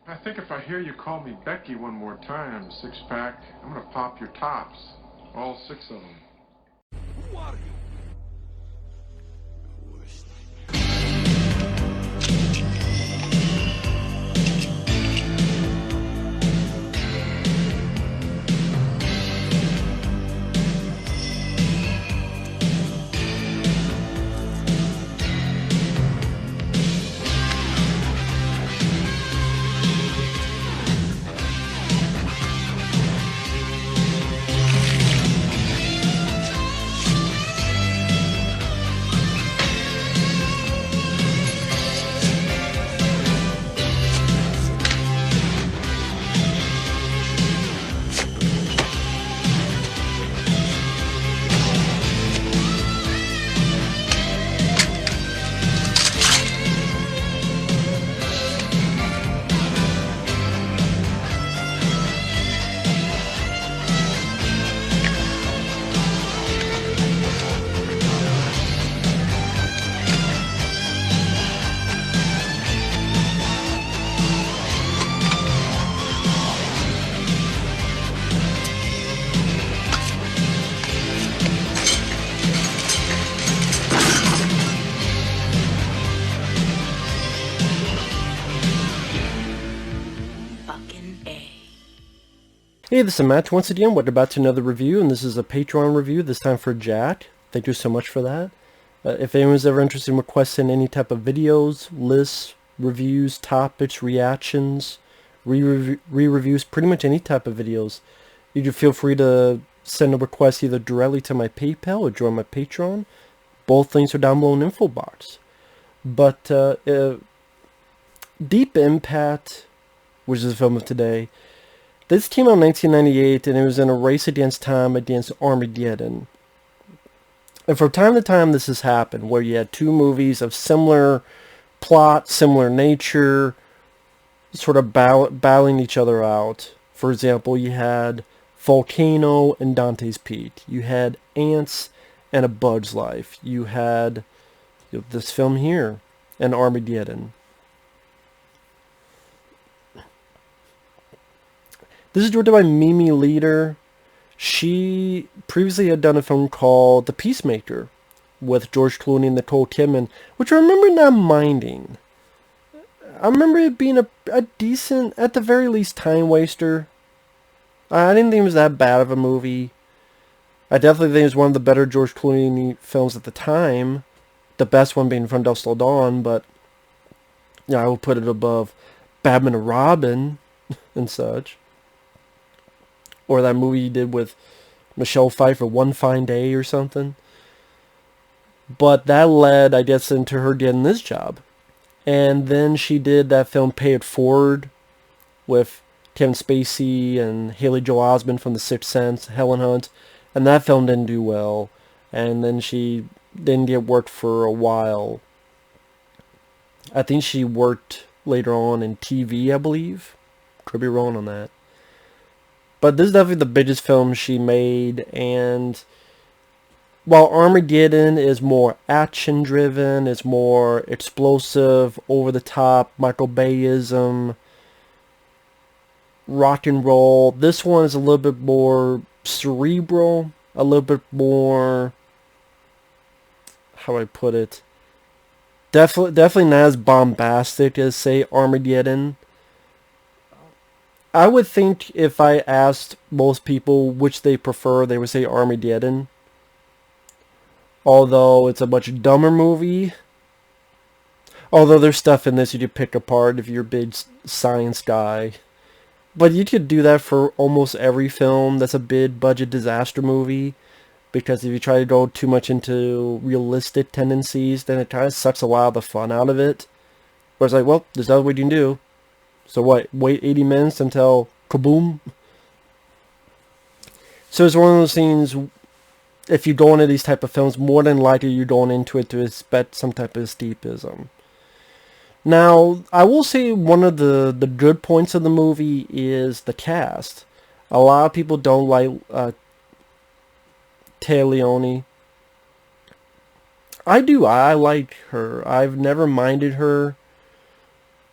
I think if I hear you call me Becky one more time, six-pack, I'm gonna pop your tops. All six of them. Who are you? Hey, this is Matt. Once again, we're about to another review, and this is a Patreon review, this time for Jack. Thank you so much for that. If anyone's ever interested in requesting any type of videos, lists, reviews, topics, reactions, re-reviews, pretty much any type of videos, you can feel free to send a request either directly to my PayPal or join my Patreon. Both links are down below in the info box. But Deep Impact, which is the film of today, this came out in 1998, and it was in a race against time against Armageddon. And from time to time this has happened, where you had two movies of similar plot, similar nature, sort of battling each other out. For example, you had Volcano and Dante's Peak. You had Ants and A Bug's Life. You had this film here, and Armageddon. This is directed by Mimi Leder. She previously had done a film called The Peacemaker with George Clooney and Nicole Kidman, which I remember not minding. I remember it being a decent, at the very least, time waster. I didn't think it was that bad of a movie. I definitely think it was one of the better George Clooney films at the time. The best one being From Dusk Till Dawn, but yeah, I will put it above Batman and Robin and such. Or that movie he did with Michelle Pfeiffer, One Fine Day or something. But that led, I guess, into her getting this job. And then she did that film Pay It Forward with Kevin Spacey and Haley Joel Osment from The Sixth Sense, Helen Hunt. And that film didn't do well. And then she didn't get work for a while. I think she worked later on in TV, I believe. Could be wrong on that. But this is definitely the biggest film she made, and while Armageddon is more action-driven, it's more explosive, over-the-top, Michael Bayism, rock and roll, this one is a little bit more cerebral, a little bit more, how do I put it, definitely not as bombastic as, say, Armageddon. I would think if I asked most people which they prefer, they would say Armageddon. Although it's a much dumber movie. Although there's stuff in this you could pick apart if you're a big science guy. But you could do that for almost every film that's a big budget disaster movie. Because if you try to go too much into realistic tendencies, then it kind of sucks a lot of the fun out of it. Where it's like, well, there's nothing we can do. So what, wait 80 minutes until kaboom? So it's one of those things, if you go into these type of films, more than likely you're going into it to expect some type of escapism. Now, I will say one of the good points of the movie is the cast. A lot of people don't like Téa Leoni. I do. I like her. I've never minded her.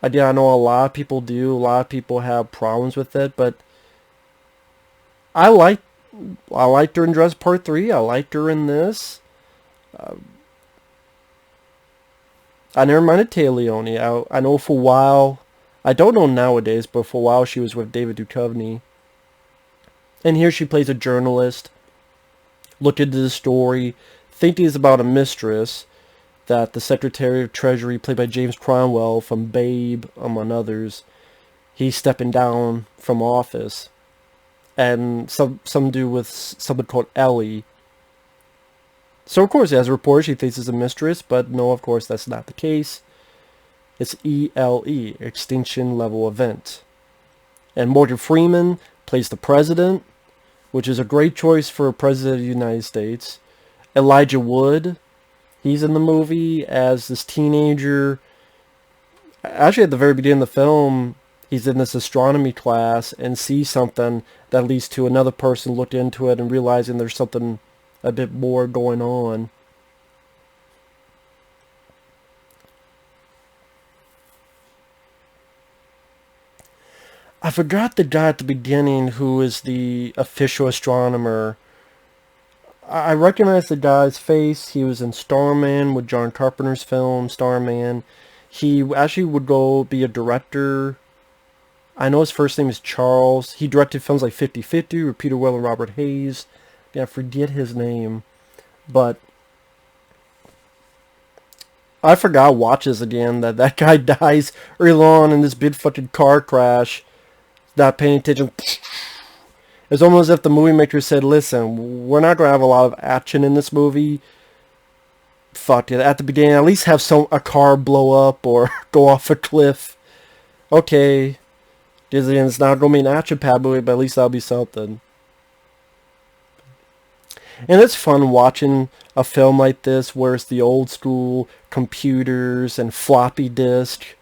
I know a lot of people do. A lot of people have problems with it, but I like I liked her in Dress Part 3. I liked her in this. I never minded Téa Leoni. I know for a while, I don't know nowadays, but for a while she was with David Duchovny. And here she plays a journalist. Looked into the story, thinking it's about a mistress that the Secretary of Treasury, played by James Cromwell from Babe, among others, he's stepping down from office. And some do with something called Ellie. So of course, as a reporter, she thinks it's a mistress, but no, of course, that's not the case. It's ELE, Extinction Level Event. And Morgan Freeman plays the president, which is a great choice for a president of the United States. Elijah Wood, he's in the movie as this teenager. Actually, at the very beginning of the film, he's in this astronomy class and sees something that leads to another person looking into it and realizing there's something a bit more going on. I forgot the guy at the beginning who is the official astronomer. I recognize the guy's face. He was in Starman with John Carpenter's film, Starman. He actually would go be a director. I know his first name is Charles. He directed films like 50-50 with Peter Weller and Robert Hayes. I forget his name. But I forgot watches again that guy dies early on in this big fucking car crash. Not paying attention. It's almost as if the movie maker said, listen, we're not going to have a lot of action in this movie. Fuck it. At the beginning, at least have a car blow up or go off a cliff. Okay. It's not going to be an action-packed movie, but at least that'll be something. And it's fun watching a film like this where it's the old school computers and floppy disk.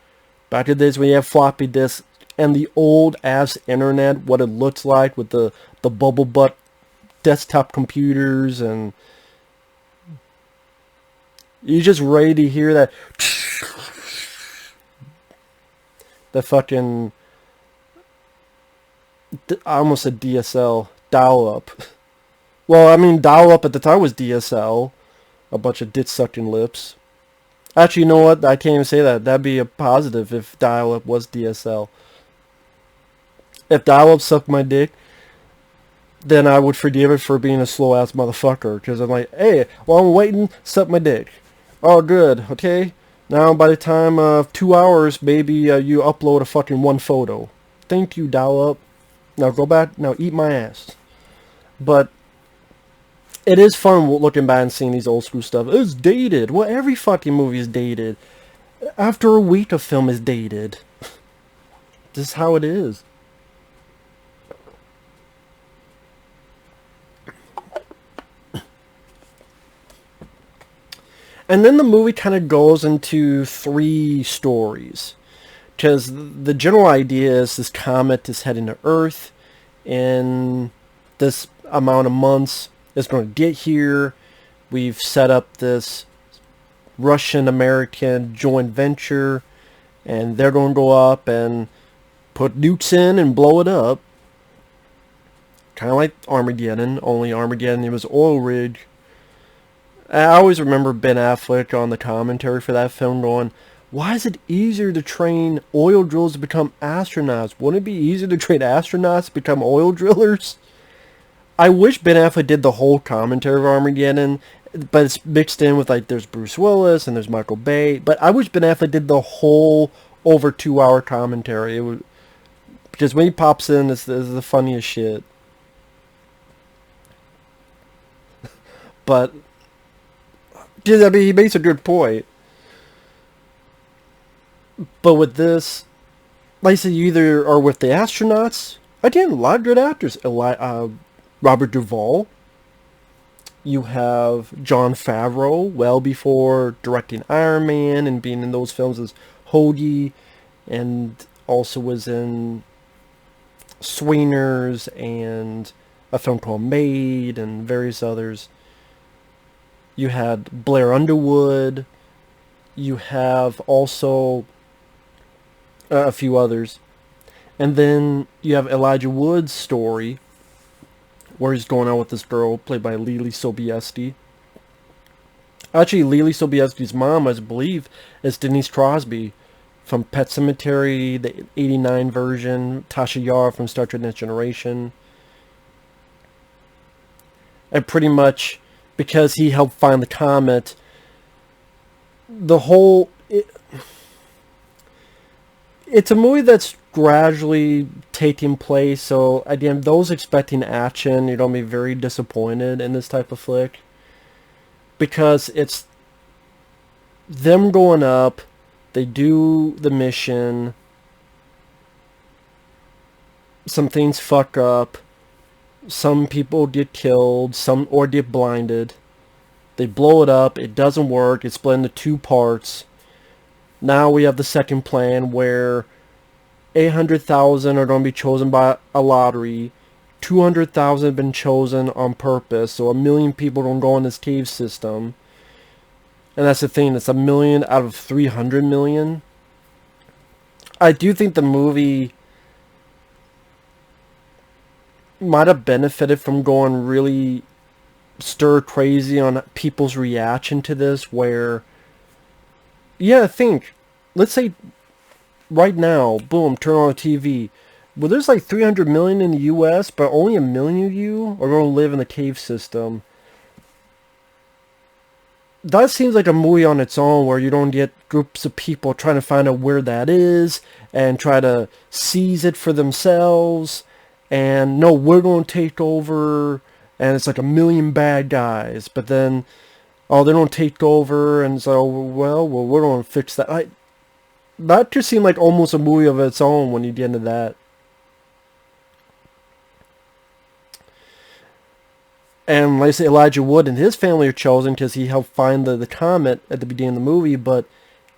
Back in the days when you have floppy disks and the old ass internet, what it looks like with the bubble butt desktop computers, and you're just ready to hear that the fucking, I almost said DSL, dial-up. Well, I mean, dial-up at the time was DSL. A bunch of dick-sucking lips. Actually, you know what? I can't even say that. That'd be a positive if dial-up was DSL. If dial-up sucked my dick, then I would forgive it for being a slow-ass motherfucker. Because I'm like, hey, while I'm waiting, suck my dick. Oh, good. Okay? Now, by the time of 2 hours, maybe you upload a fucking one photo. Thank you, dial-up. Now go back. Now eat my ass. But it is fun looking back and seeing these old school stuff. It's dated. Well, every fucking movie is dated. After a week, a film is dated. This is how it is. And then the movie kind of goes into 3 stories. Because the general idea is this comet is heading to Earth in this amount of months. It's going to get here. We've set up this Russian-American joint venture, and they're going to go up and put nukes in and blow it up. Kind of like Armageddon, only Armageddon, it was oil rig. I always remember Ben Affleck on the commentary for that film going, why is it easier to train oil drillers to become astronauts? Wouldn't it be easier to train astronauts to become oil drillers? I wish Ben Affleck did the whole commentary of Armageddon, but it's mixed in with, like, there's Bruce Willis and there's Michael Bay. But I wish Ben Affleck did the whole over 2-hour commentary. It would, because when he pops in, it's the funniest shit. But I mean, he makes a good point. But with this, like I said, you either are with the astronauts. Again, a lot of good actors. Robert Duvall. You have Jon Favreau, well before directing Iron Man and being in those films as Hoagie, and also was in Swingers and a film called Maid and various others. You had Blair Underwood. You have also a few others. And then you have Elijah Wood's story, where he's going out with this girl, played by Leelee Sobieski. Actually, Leelee Sobieski's mom, I believe, is Denise Crosby from Pet Sematary, the '89 version, Tasha Yar from Star Trek Next Generation. And pretty much, because he helped find the comet, the whole... It's a movie that's gradually taking place, so again, those expecting action, you're going to be very disappointed in this type of flick. Because it's them going up, they do the mission, some things fuck up, some people get killed, some or get blinded, they blow it up, it doesn't work, it's split into 2 parts. Now we have the second plan where 800,000 are going to be chosen by a lottery. 200,000 have been chosen on purpose, so 1 million people don't go in this cave system. And that's the thing, it's 1 million out of 300 million. I do think the movie might have benefited from going really stir crazy on people's reaction to this, where, yeah, think, let's say right now, boom, turn on the TV. Well, there's like 300 million in the U.S., but only 1 million of you are going to live in the cave system. That seems like a movie on its own, where you don't get groups of people trying to find out where that is and try to seize it for themselves. And no, we're going to take over, and it's like 1 million bad guys. But then, oh, they don't take over, and so, well, we're going to fix that. That just seemed like almost a movie of its own when you get into that. And like I say, Elijah Wood and his family are chosen because he helped find the comet at the beginning of the movie. But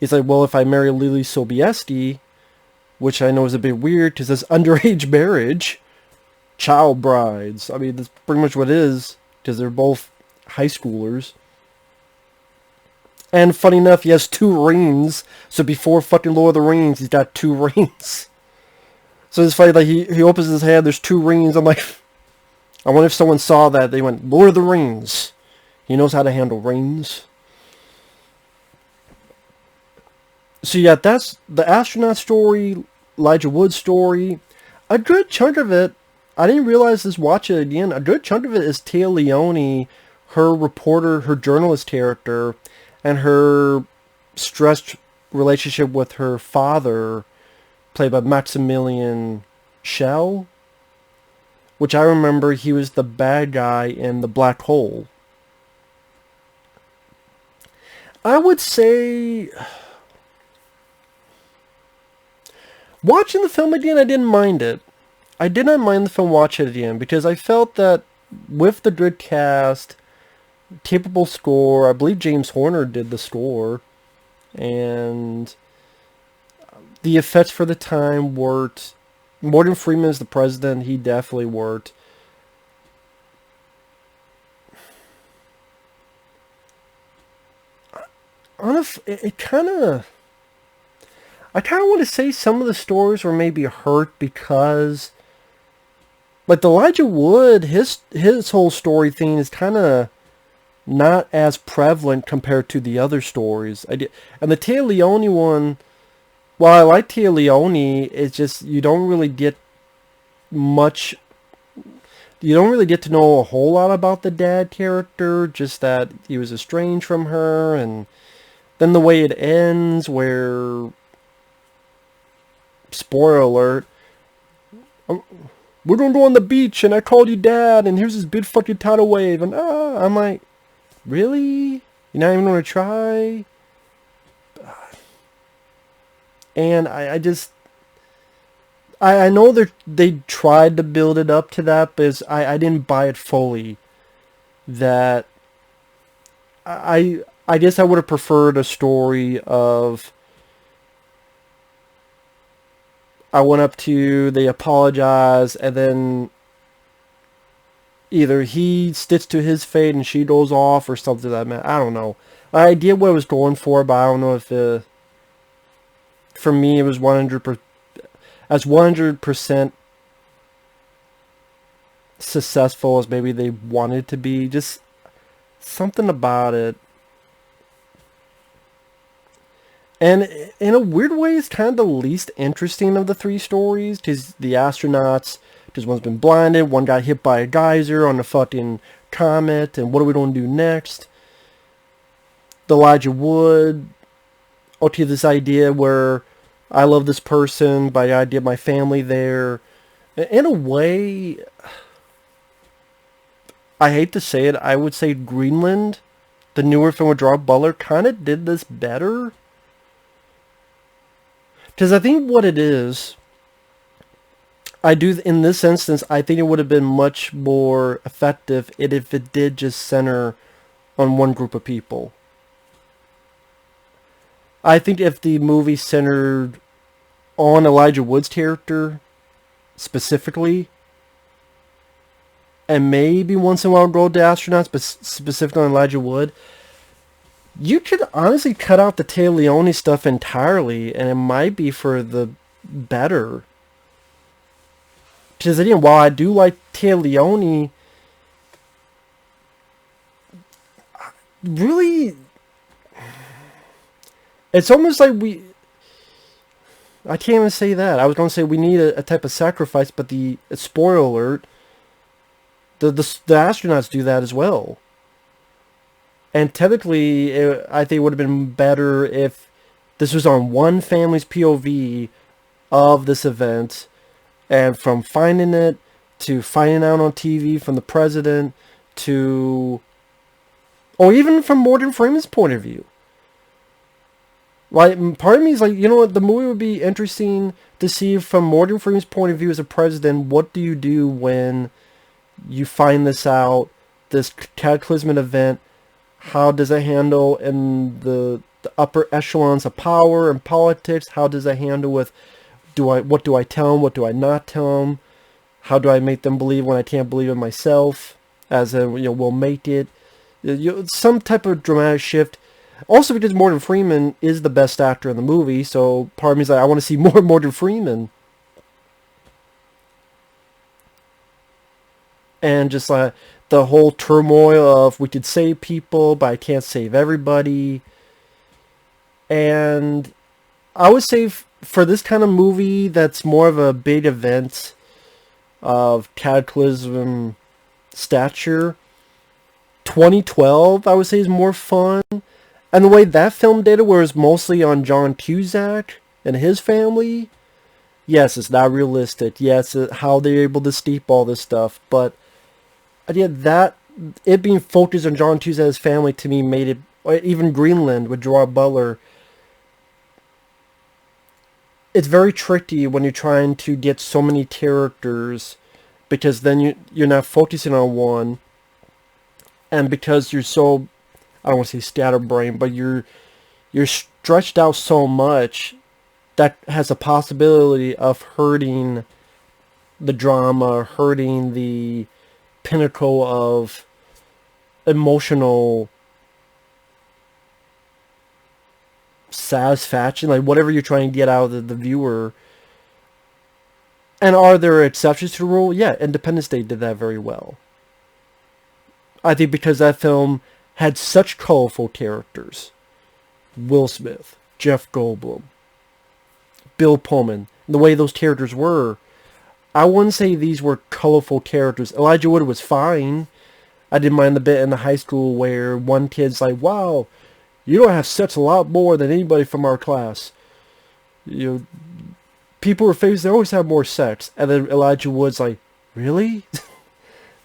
he's like, well, if I marry Leelee Sobieski, which I know is a bit weird because it's underage marriage, child brides. I mean, that's pretty much what it is, because they're both high schoolers. And funny enough, he has 2 rings. So before fucking Lord of the Rings, he's got 2 rings. So it's funny, like he opens his hand, there's 2 rings. I'm like, I wonder if someone saw that. They went, Lord of the Rings. He knows how to handle rings. So yeah, that's the astronaut story, Elijah Wood story. A good chunk of it, I didn't realize this, watch it again, a good chunk of it is Téa Leoni, her reporter, her journalist character, and her stressed relationship with her father, played by Maximilian Schell, which I remember he was the bad guy in The Black Hole. I would say, watching the film again, I didn't mind it. I did not mind the film watching it again, because I felt that with the good cast, capable score, I believe James Horner did the score, and the effects for the time worked. Morgan Freeman is the president, he definitely worked. It kind of... I kind of want to say some of the stories were maybe hurt because... Like, the Elijah Wood, his whole story thing is kind of not as prevalent compared to the other stories. And the Téa Leoni one, while I like Téa Leoni, it's just, you don't really get much... You don't really get to know a whole lot about the dad character, just that he was estranged from her, and then the way it ends, where... Spoiler alert. We're gonna go on the beach, and I called you dad, and here's this big fucking tidal wave, and I'm like, really? You're not even gonna try? And I just... I know they tried to build it up to that, but I didn't buy it fully. That... I guess I would have preferred a story of... I went up to, they apologize, and then either he sticks to his fate and she goes off, or something like that. I don't know. I get what I was going for, but I don't know if for me, it was 100% successful as maybe they wanted to be. Just something about it. And in a weird way, it's kind of the least interesting of the three stories. Because the astronauts, because one's been blinded, one got hit by a geyser on a fucking comet, and what are we going to do next? The Elijah Wood, okay, this idea where I love this person, but I idea my family there. In a way, I hate to say it, I would say Greenland, the newer film with Gerard Butler, kind of did this better. Because I think what it is, in this instance, I think it would have been much more effective if it did just center on one group of people. I think if the movie centered on Elijah Wood's character specifically, and maybe once in a while go to astronauts, but specifically on Elijah Wood, you could honestly cut out the Téa Leoni stuff entirely, and it might be for the better. Because again, while I do like Téa Leoni, really, it's almost like I can't even say that. I was going to say we need a type of sacrifice, but spoiler alert, the astronauts do that as well. And technically, I think it would have been better if this was on one family's POV of this event, and from finding it, to finding out on TV from the president, or even from Morgan Freeman's point of view. Like, part of me is like, you know what, the movie would be interesting to see from Morgan Freeman's point of view as a president. What do you do when you find this out, this cataclysmic event? How does it handle in the upper echelons of power and politics? How does it handle with, what do I tell them? What do I not tell them? How do I make them believe when I can't believe it myself? As in, we'll make it. Some type of dramatic shift. Also because Morgan Freeman is the best actor in the movie, so part of me is like, I want to see more Morgan Freeman. And just like the whole turmoil of we could save people, but I can't save everybody. And I would say for this kind of movie that's more of a big event of cataclysm stature, 2012 I would say is more fun. And the way that film did it, where it's mostly on John Cusack and his family, yes, it's not realistic. Yes, how they're able to steep all this stuff, but again, it being focused on John Cusack's family to me made it, even Greenland with Gerard Butler, it's very tricky when you're trying to get so many characters, because then you're not focusing on one, and because you're so, I don't want to say scatterbrained, but you're stretched out so much that has a possibility of hurting the drama, hurting the pinnacle of emotional satisfaction, like whatever you're trying to get out of the viewer. And are there exceptions to the rule? Yeah, Independence Day did that very well. I think because that film had such colorful characters. Will Smith, Jeff Goldblum, Bill Pullman, the way those characters were, I wouldn't say these were colorful characters. Elijah Wood was fine. I didn't mind the bit in the high school where one kid's like, wow, you don't have sex a lot more than anybody from our class. People were famous, they always have more sex. And then Elijah Wood's like, really?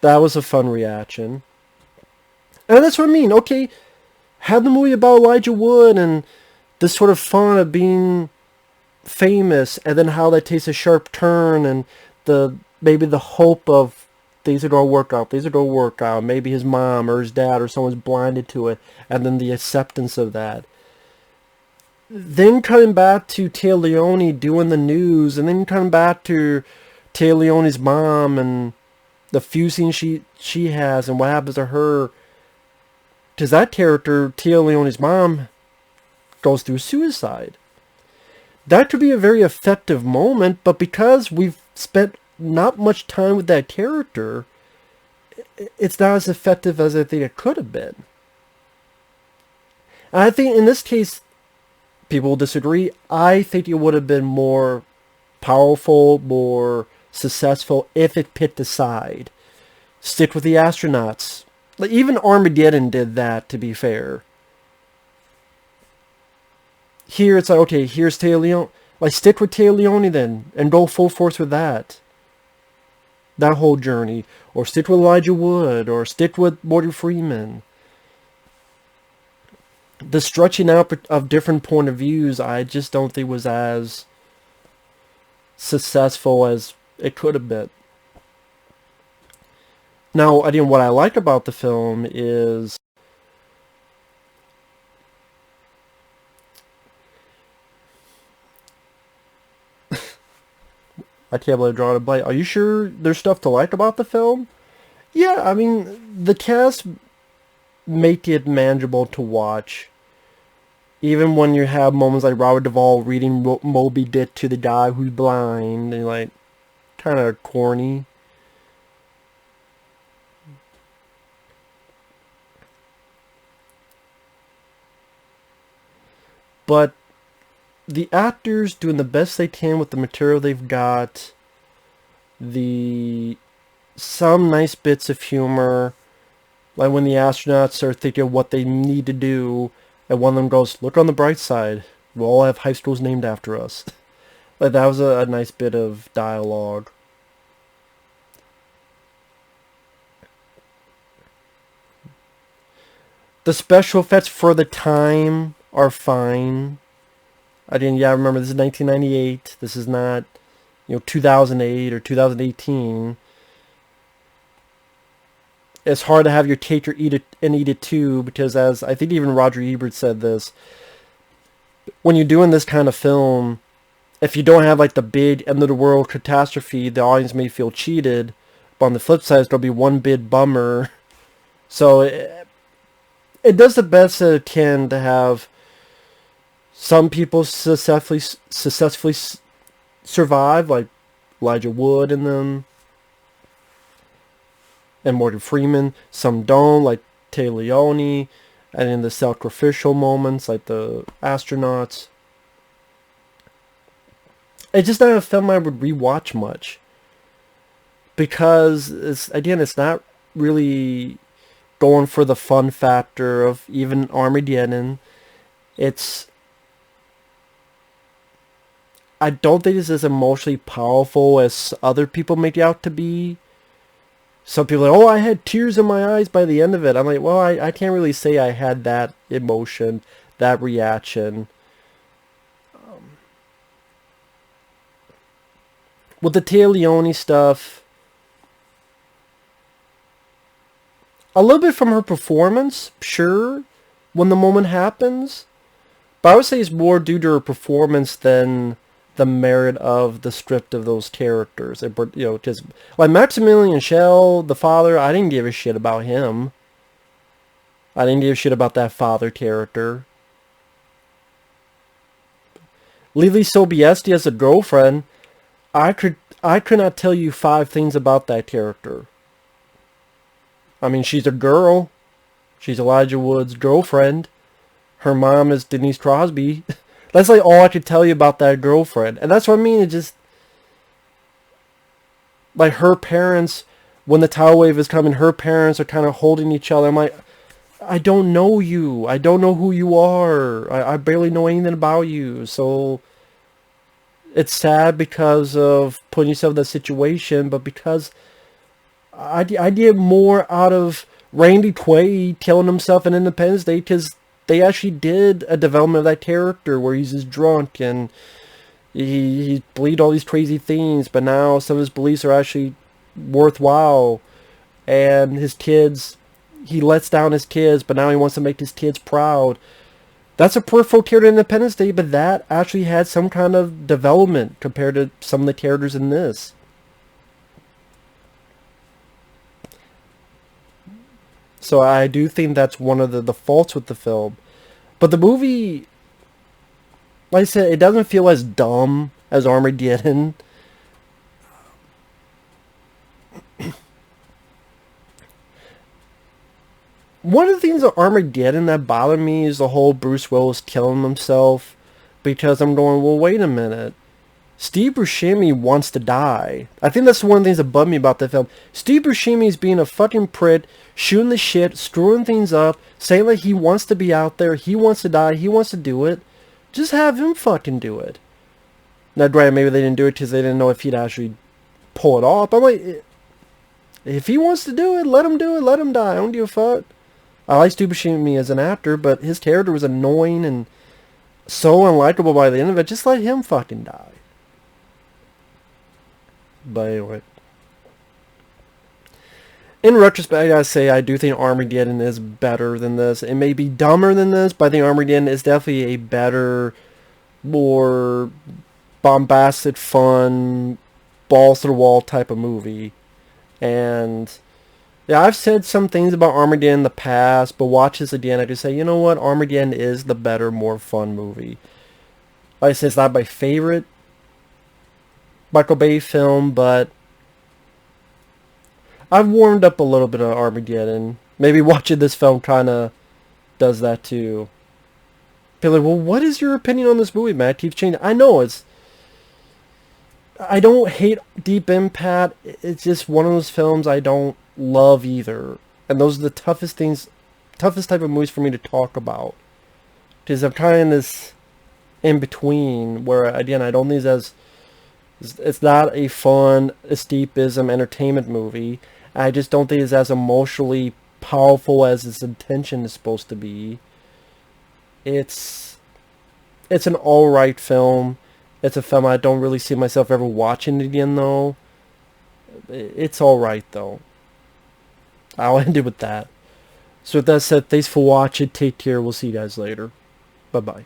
That was a fun reaction. And that's what I mean. Okay, have the movie about Elijah Wood and this sort of fun of being famous, and then how that takes a sharp turn, and maybe the hope of things are going to work out. Maybe his mom or his dad or someone's blinded to it, and then the acceptance of that. Then coming back to Téa Leoni doing the news, and then coming back to Téa Leoni's mom and the few scenes she has and what happens to her. Because that character, Téa Leoni's mom, goes through suicide. that could be a very effective moment, but because we've spent not much time with that character, it's not as effective as I think it could have been. And I think in this case, people will disagree. I think it would have been more powerful, more successful if it picked a side. Stick with the astronauts. Like, even Armageddon did that, to be fair. Here it's like, okay, here's Téa Leoni. Like, stick with Téa Leoni then, and go full force with that. That whole journey. Or stick with Elijah Wood, or stick with Morgan Freeman. The stretching out of different point of views, I just don't think was as successful as it could have been. Now, again, what I like about the film is I can't believe I draw a blank. Are you sure there's stuff to like about the film? Yeah, I mean, the cast make it manageable to watch. Even when you have moments like Robert Duvall reading Moby Dick to the guy who's blind, and like, kind of corny. But the actors doing the best they can with the material they've got. Some nice bits of humor, like when the astronauts are thinking of what they need to do, and one of them goes, "Look on the bright side. We'll all have high schools named after us." Like, that was a nice bit of dialogue. The special effects for the time are fine. Again, yeah, remember, this is 1998. This is not, 2008 or 2018. It's hard to have your cake or eat it too, because, as I think even Roger Ebert said this, when you're doing this kind of film, if you don't have like the big end of the world catastrophe, the audience may feel cheated. But on the flip side, there'll be one big bummer. So it does the best that it can to have some people successfully survive, like Elijah Wood in them, and Morgan Freeman. Some don't, like Téa Leoni, and in the sacrificial moments, like the astronauts. It's just not a film I would rewatch much, because it's not really going for the fun factor of even Armageddon. I don't think it's as emotionally powerful as other people make it out to be. Some people are like, "Oh, I had tears in my eyes by the end of it." I'm like, well, I can't really say I had that emotion, that reaction. With the Téa Leoni stuff, a little bit from her performance, sure, when the moment happens. But I would say it's more due to her performance than the merit of the script of those characters. Because like Maximilian Schell, the father, I didn't give a shit about him. I didn't give a shit about that father character. Lily Sobieski as a girlfriend, I could not tell you 5 things about that character. I mean, she's a girl. She's Elijah Wood's girlfriend. Her mom is Denise Crosby. That's like all I could tell you about that girlfriend. And that's what I mean. It just, like, her parents, when the tidal wave is coming, her parents are kind of holding each other. I'm like, I don't know you. I don't know who you are. I barely know anything about you. So it's sad because of putting yourself in that situation, but because I get more out of Randy Quaid killing himself in Independence Day, because they actually did a development of that character where he's just drunk and he believed all these crazy things, but now some of his beliefs are actually worthwhile. And his kids, he lets down his kids, but now he wants to make his kids proud. That's a peripheral character in Independence Day, but that actually had some kind of development compared to some of the characters in this. So I do think that's one of the faults with the film. But the movie, like I said, it doesn't feel as dumb as Armageddon. One of the things of Armageddon that bothered me is the whole Bruce Willis killing himself, because I'm going, well, wait a minute. Steve Buscemi wants to die. I think that's one of the things that bugged me about the film. Steve Buscemi's being a fucking prick, shooting the shit, screwing things up, saying that he wants to be out there, he wants to die, he wants to do it. Just have him fucking do it. Now, granted, maybe they didn't do it because they didn't know if he'd actually pull it off. I'm like, if he wants to do it, let him do it, let him die. I don't give a fuck. I like Steve Buscemi as an actor, but his character was annoying and so unlikable by the end of it. Just let him fucking die. But anyway. In retrospect, I gotta say, I do think Armageddon is better than this. It may be dumber than this, but I think Armageddon is definitely a better, more bombastic, fun, balls to the wall type of movie. And yeah, I've said some things about Armageddon in the past, but watch this again, I just say, you know what, Armageddon is the better, more fun movie. Like I said, it's not my favorite Michael Bay film, but I've warmed up a little bit on Armageddon. Maybe watching this film kind of does that too. Be like, well, what is your opinion on this movie, man? It keeps changing. I know I don't hate Deep Impact. It's just one of those films I don't love either. And those are the toughest type of movies for me to talk about. Because I'm kind of in this in between where, again, I don't think it's not a fun escapism entertainment movie. I just don't think it's as emotionally powerful as its intention is supposed to be. It's an alright film. It's a film I don't really see myself ever watching again, though. It's alright, though. I'll end it with that. So with that said, thanks for watching. Take care. We'll see you guys later. Bye-bye.